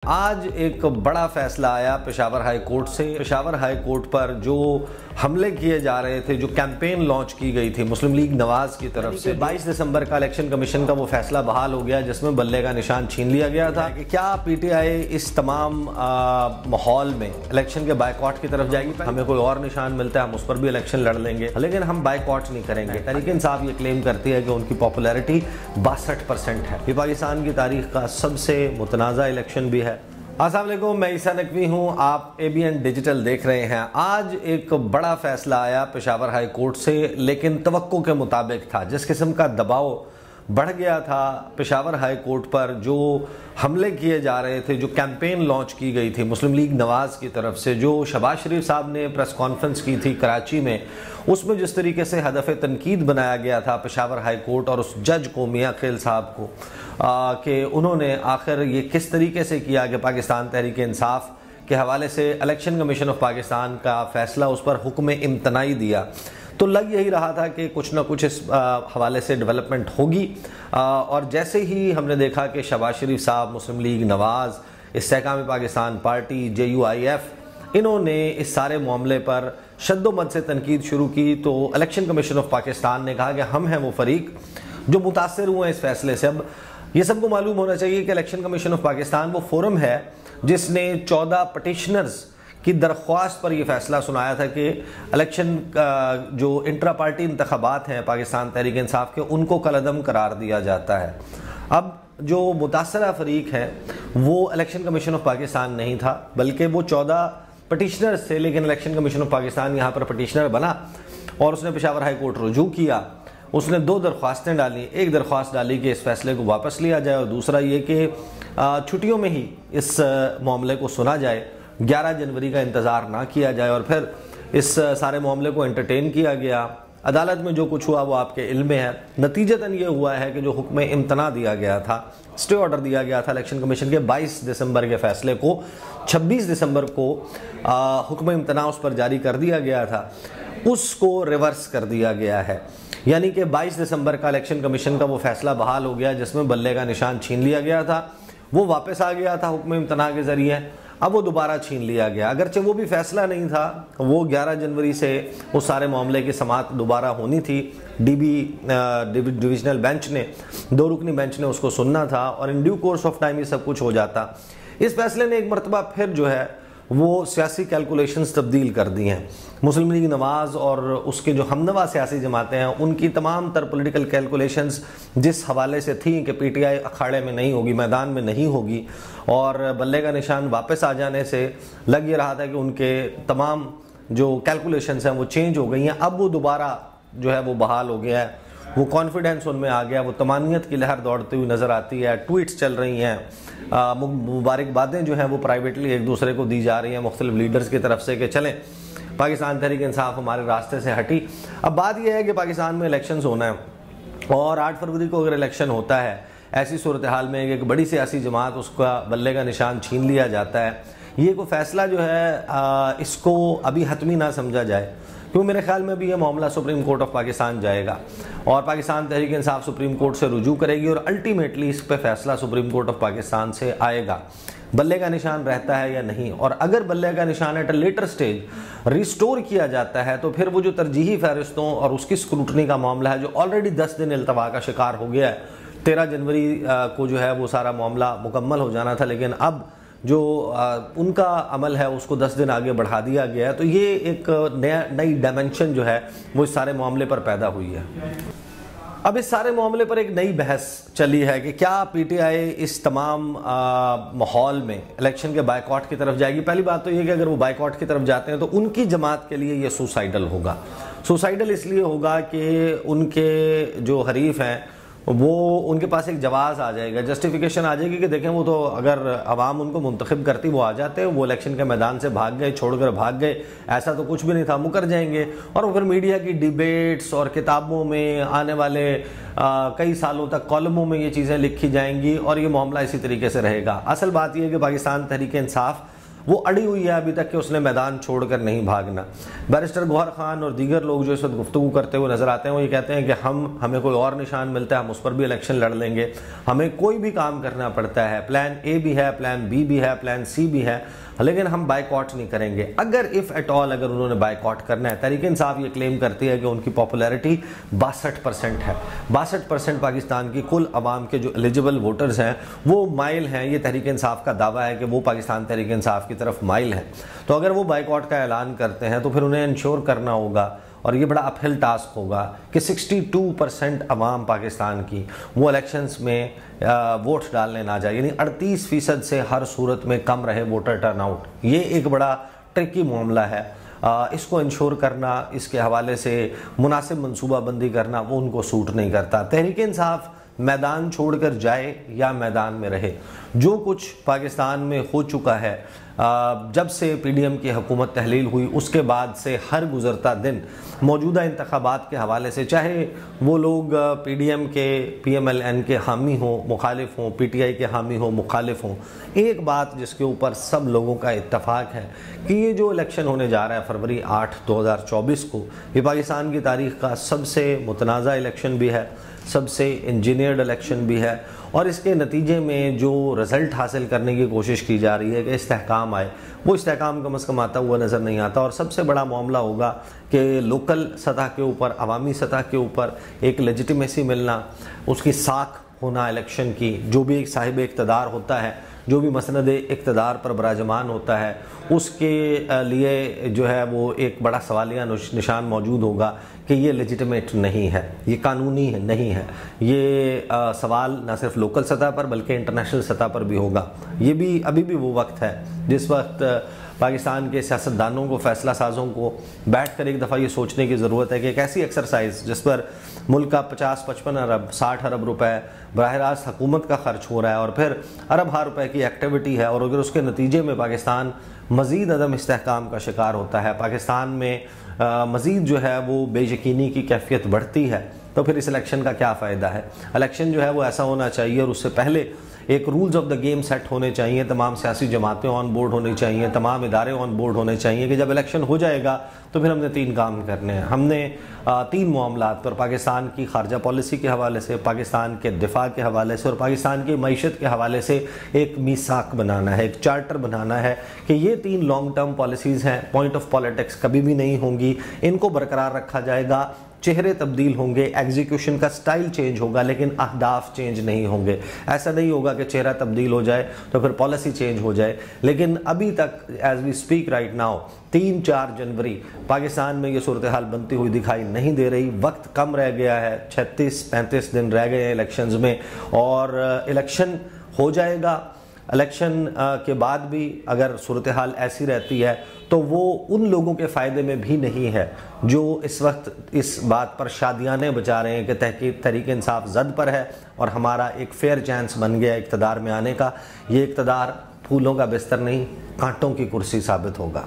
آج ایک بڑا فیصلہ آیا پشاور ہائی کورٹ سے۔ پشاور ہائی کورٹ پر جو حملے کیے جا رہے تھے، جو کیمپین لانچ کی گئی تھی مسلم لیگ نواز کی طرف سے، 22 دسمبر کا الیکشن کمیشن کا وہ فیصلہ بحال ہو گیا جس میں بلے کا نشان چھین لیا گیا تھا کہ کیا پی ٹی آئی اس تمام ماحول میں الیکشن کے بائیکاٹ کی طرف جائے گی۔ ہمیں کوئی اور نشان ملتا ہے ہم اس پر بھی الیکشن لڑ لیں گے، لیکن ہم بائیکاٹ نہیں کریں گے۔ تحریک انصاف یہ کلیم کرتی ہے کہ ان کی پاپولیرٹی 62% ہے۔ یہ پاکستان کی تاریخ کا سب سے متنازع الیکشن بھی ہے۔ السلام علیکم، میں عیسیٰ نقوی ہوں، آپ ABN ڈیجیٹل دیکھ رہے ہیں۔ آج ایک بڑا فیصلہ آیا پشاور ہائی کورٹ سے، لیکن توقع کے مطابق تھا۔ جس قسم کا دباؤ بڑھ گیا تھا پشاور ہائی کورٹ پر، جو حملے کیے جا رہے تھے، جو کیمپین لانچ کی گئی تھی مسلم لیگ نواز کی طرف سے، جو شہباز شریف صاحب نے پریس کانفرنس کی تھی کراچی میں، اس میں جس طریقے سے ہدف تنقید بنایا گیا تھا پشاور ہائی کورٹ اور اس جج کو، میاں خیل صاحب کو، کہ انہوں نے آخر یہ کس طریقے سے کیا کہ پاکستان تحریک انصاف کے حوالے سے الیکشن کمیشن آف پاکستان کا فیصلہ اس پر حکم امتناعی دیا، تو لگ یہی رہا تھا کہ کچھ نہ کچھ اس حوالے سے ڈیولپمنٹ ہوگی۔ اور جیسے ہی ہم نے دیکھا کہ شہباز شریف صاحب، مسلم لیگ نواز، استحکام پاکستان پارٹی، JUIF، انہوں نے اس سارے معاملے پر شد و مد سے تنقید شروع کی، تو الیکشن کمیشن آف پاکستان نے کہا کہ ہم ہیں وہ فریق جو متاثر ہوئے ہیں اس فیصلے سے۔ اب یہ سب کو معلوم ہونا چاہیے کہ الیکشن کمیشن آف پاکستان وہ فورم ہے جس نے 14 پٹیشنرز کی درخواست پر یہ فیصلہ سنایا تھا کہ الیکشن جو انٹرا پارٹی انتخابات ہیں پاکستان تحریک انصاف کے، ان کو کالعدم قرار دیا جاتا ہے۔ اب جو متاثرہ فریق ہے وہ الیکشن کمیشن آف پاکستان نہیں تھا، بلکہ وہ 14 پٹیشنرز تھے، لیکن الیکشن کمیشن آف پاکستان یہاں پر پٹیشنر بنا اور اس نے پشاور ہائی کورٹ رجوع کیا۔ اس نے 2 درخواستیں ڈالی۔ ایک درخواست ڈالی کہ اس فیصلے کو واپس لیا جائے، اور دوسرا یہ کہ چھٹیوں میں ہی اس معاملے کو سنا جائے، 11 جنوری کا انتظار نہ کیا جائے۔ اور پھر اس سارے معاملے کو انٹرٹین کیا گیا۔ عدالت میں جو کچھ ہوا وہ آپ کے علم میں ہے۔ نتیجتاً یہ ہوا ہے کہ جو حکم امتناع دیا گیا تھا، اسٹے آرڈر دیا گیا تھا الیکشن کمیشن کے 22 دسمبر کے فیصلے کو، 26 دسمبر کو حکم امتناع اس پر جاری کر دیا گیا تھا، اس کو ریورس کر دیا گیا ہے۔ یعنی کہ 22 دسمبر کا الیکشن کمیشن کا وہ فیصلہ بحال ہو گیا جس میں بلے کا نشان چھین لیا گیا تھا، وہ واپس آ گیا تھا حکم امتناع کے ذریعے، اب وہ دوبارہ چھین لیا گیا۔ اگرچہ وہ بھی فیصلہ نہیں تھا، وہ 11 جنوری سے اس سارے معاملے کی سماعت دوبارہ ہونی تھی۔ ڈویژنل بینچ نے، 2 رکنی بینچ نے اس کو سننا تھا، اور in due course of time یہ سب کچھ ہو جاتا۔ اس فیصلے نے ایک مرتبہ پھر جو ہے وہ سیاسی کیلکولیشنز تبدیل کر دی ہیں۔ مسلم لیگ نواز اور اس کے جو ہمنوا سیاسی جماعتیں ہیں، ان کی تمام تر پولیٹیکل کیلکولیشنز جس حوالے سے تھیں کہ پی ٹی آئی اکھاڑے میں نہیں ہوگی، میدان میں نہیں ہوگی، اور بلے کا نشان واپس آ جانے سے لگ یہ رہا تھا کہ ان کے تمام جو کیلکولیشنز ہیں وہ چینج ہو گئی ہیں۔ اب وہ دوبارہ جو ہے وہ بحال ہو گیا ہے، وہ کانفیڈنس ان میں آ گیا، وہ طمانینت کی لہر دوڑتی ہوئی نظر آتی ہے، ٹویٹس چل رہی ہیں، مبارکبادیں جو ہیں وہ پرائیویٹلی ایک دوسرے کو دی جا رہی ہیں مختلف لیڈرز کی طرف سے کہ چلیں پاکستان تحریک انصاف ہمارے راستے سے ہٹی۔ اب بات یہ ہے کہ پاکستان میں الیکشنز ہونا ہے، اور 8 فروری کو اگر الیکشن ہوتا ہے، ایسی صورتحال میں ایک بڑی سیاسی جماعت اس کا بلے کا نشان چھین لیا جاتا ہے، یہ کوئی فیصلہ جو ہے اس کو ابھی حتمی نہ سمجھا جائے، کیوں میرے خیال میں بھی یہ معاملہ سپریم کورٹ آف پاکستان جائے گا، اور پاکستان تحریک انصاف سپریم کورٹ سے رجوع کرے گی، اور الٹیمیٹلی اس پہ فیصلہ سپریم کورٹ آف پاکستان سے آئے گا، بلے کا نشان رہتا ہے یا نہیں۔ اور اگر بلے کا نشان at a later stage restore کیا جاتا ہے، تو پھر وہ جو ترجیحی فہرستوں اور اس کی اسکروٹنی کا معاملہ ہے، جو آلریڈی 10 دن التوا کا شکار ہو گیا ہے، 13 جنوری کو جو ہے وہ سارا معاملہ مکمل ہو جانا تھا، لیکن اب جو ان کا عمل ہے اس کو 10 دن آگے بڑھا دیا گیا ہے، تو یہ ایک نئی ڈائمنشن جو ہے وہ اس سارے معاملے پر پیدا ہوئی ہے۔ اب اس سارے معاملے پر ایک نئی بحث چلی ہے کہ کیا پی ٹی آئی اس تمام ماحول میں الیکشن کے بائیکاٹ کی طرف جائے گی۔ پہلی بات تو یہ کہ اگر وہ بائیکاٹ کی طرف جاتے ہیں تو ان کی جماعت کے لیے یہ سوسائڈل ہوگا۔ سوسائڈل اس لیے ہوگا کہ ان کے جو حریف ہیں وہ، ان کے پاس ایک جواز آ جائے گا، جسٹیفیکیشن آ جائے گی کہ دیکھیں وہ تو اگر عوام ان کو منتخب کرتی وہ آ جاتے، وہ الیکشن کے میدان سے بھاگ گئے، چھوڑ کر بھاگ گئے، ایسا تو کچھ بھی نہیں تھا، مکر جائیں گے، اور وہ پھر میڈیا کی ڈیبیٹس اور کتابوں میں آنے والے کئی سالوں تک کالموں میں یہ چیزیں لکھی جائیں گی، اور یہ معاملہ اسی طریقے سے رہے گا۔ اصل بات یہ ہے کہ پاکستان تحریک انصاف وہ اڑی ہوئی ہے ابھی تک کہ اس نے میدان چھوڑ کر نہیں بھاگنا۔ بیرسٹر گوہر خان اور دیگر لوگ جو اس وقت گفتگو کرتے ہوئے نظر آتے ہیں وہ یہ کہتے ہیں کہ ہمیں کوئی اور نشان ملتا ہے ہم اس پر بھی الیکشن لڑ لیں گے، ہمیں کوئی بھی کام کرنا پڑتا ہے، پلان اے بھی ہے، پلان بی بھی ہے، پلان سی بھی ہے، لیکن ہم بائیکاٹ نہیں کریں گے۔ اگر اگر انہوں نے بائیکاٹ کرنا ہے، تحریک انصاف یہ کلیم کرتی ہے کہ ان کی پاپولیرٹی 62% ہے، 62% پاکستان کی کل عوام کے جو ایلیجیبل ووٹرز ہیں وہ مائل ہیں۔ یہ تحریک انصاف کا دعویٰ ہے کہ وہ پاکستان تحریک انصاف کی طرف مائل ہیں، تو اگر وہ بائیکاٹ کا اعلان کرتے ہیں تو پھر انہیں انشور کرنا ہوگا، اور یہ بڑا اپ ہل ٹاسک ہوگا کہ 62% عوام پاکستان کی وہ الیکشنز میں ووٹ ڈالنے نہ جائے، یعنی 38% سے ہر صورت میں کم رہے ووٹر ٹرن آؤٹ۔ یہ ایک بڑا ٹرکی معاملہ ہے، اس کو انشور کرنا، اس کے حوالے سے مناسب منصوبہ بندی کرنا وہ ان کو سوٹ نہیں کرتا۔ تحریک انصاف میدان چھوڑ کر جائے یا میدان میں رہے، جو کچھ پاکستان میں ہو چکا ہے جب سے پی ڈی ایم کی حکومت تحلیل ہوئی اس کے بعد سے ہر گزرتا دن موجودہ انتخابات کے حوالے سے، چاہے وہ لوگ پی ڈی ایم کے، پی ایم ایل این کے حامی ہوں مخالف ہوں، پی ٹی آئی کے حامی ہوں مخالف ہوں، ایک بات جس کے اوپر سب لوگوں کا اتفاق ہے کہ یہ جو الیکشن ہونے جا رہا ہے فروری 8 2024 کو، یہ پاکستان کی تاریخ کا سب سے متنازع الیکشن بھی ہے، سب سے انجینئرڈ الیکشن بھی ہے، اور اس کے نتیجے میں جو رزلٹ حاصل کرنے کی کوشش کی جا رہی ہے کہ استحکام آئے، وہ استحکام کم از کم آتا ہوا نظر نہیں آتا۔ اور سب سے بڑا معاملہ ہوگا کہ لوکل سطح کے اوپر، عوامی سطح کے اوپر ایک لیجیٹیمیسی ملنا، اس کی ساکھ ہونا الیکشن کی، جو بھی ایک صاحب اقتدار ہوتا ہے، جو بھی مسند اقتدار پر براجمان ہوتا ہے، اس کے لیے جو ہے وہ ایک بڑا سوالیہ نشان موجود ہوگا کہ یہ لیجیٹیمیٹ نہیں ہے، یہ قانونی نہیں ہے۔ یہ سوال نہ صرف لوکل سطح پر بلکہ انٹرنیشنل سطح پر بھی ہوگا۔ یہ بھی ابھی بھی وہ وقت ہے جس وقت پاکستان کے سیاستدانوں کو، فیصلہ سازوں کو بیٹھ کر ایک دفعہ یہ سوچنے کی ضرورت ہے کہ ایک ایسی ایکسرسائز جس پر ملک کا 50-55 ارب 60 ارب روپے براہ راست حکومت کا خرچ ہو رہا ہے، اور پھر ارب ہا روپے کی ایکٹیویٹی ہے، اور اگر اس کے نتیجے میں پاکستان مزید عدم استحکام کا شکار ہوتا ہے، پاکستان میں مزید جو ہے وہ بے یقینی کی کیفیت بڑھتی ہے، تو پھر اس الیکشن کا کیا فائدہ ہے؟ الیکشن جو ہے وہ ایسا ہونا چاہیے، اور اس سے پہلے ایک rules of the game set ہونے چاہیے، تمام سیاسی جماعتیں آن بورڈ ہونی چاہیے، تمام ادارے آن بورڈ ہونے چاہیے کہ جب الیکشن ہو جائے گا تو پھر ہم نے 3 کام کرنے ہیں۔ ہم نے 3 معاملات پر، پاکستان کی خارجہ پالیسی کے حوالے سے، پاکستان کے دفاع کے حوالے سے، اور پاکستان کی معیشت کے حوالے سے ایک میثاق بنانا ہے، ایک چارٹر بنانا ہے کہ یہ 3 لانگ ٹرم پالیسیز ہیں، پوائنٹ آف پالیٹکس کبھی بھی نہیں ہوں گی، ان کو برقرار رکھا جائے گا۔ چہرے تبدیل ہوں گے، ایگزیکیوشن کا سٹائل چینج ہوگا، لیکن اہداف چینج نہیں ہوں گے۔ ایسا نہیں ہوگا کہ چہرہ تبدیل ہو جائے تو پھر پالیسی چینج ہو جائے، لیکن ابھی تک as we speak right now 3-4 جنوری پاکستان میں یہ صورتحال بنتی ہوئی دکھائی نہیں دے رہی۔ وقت کم رہ گیا ہے، 36-35 دن رہ گئے ہیں الیکشنز میں، اور الیکشن ہو جائے گا۔ الیکشن کے بعد بھی اگر صورتحال ایسی رہتی ہے تو وہ ان لوگوں کے فائدے میں بھی نہیں ہے جو اس وقت اس بات پر شادیانے بجا رہے ہیں کہ تحریک انصاف زد پر ہے اور ہمارا ایک فیئر چانس بن گیا اقتدار میں آنے کا۔ یہ اقتدار پھولوں کا بستر نہیں، کانٹوں کی کرسی ثابت ہوگا۔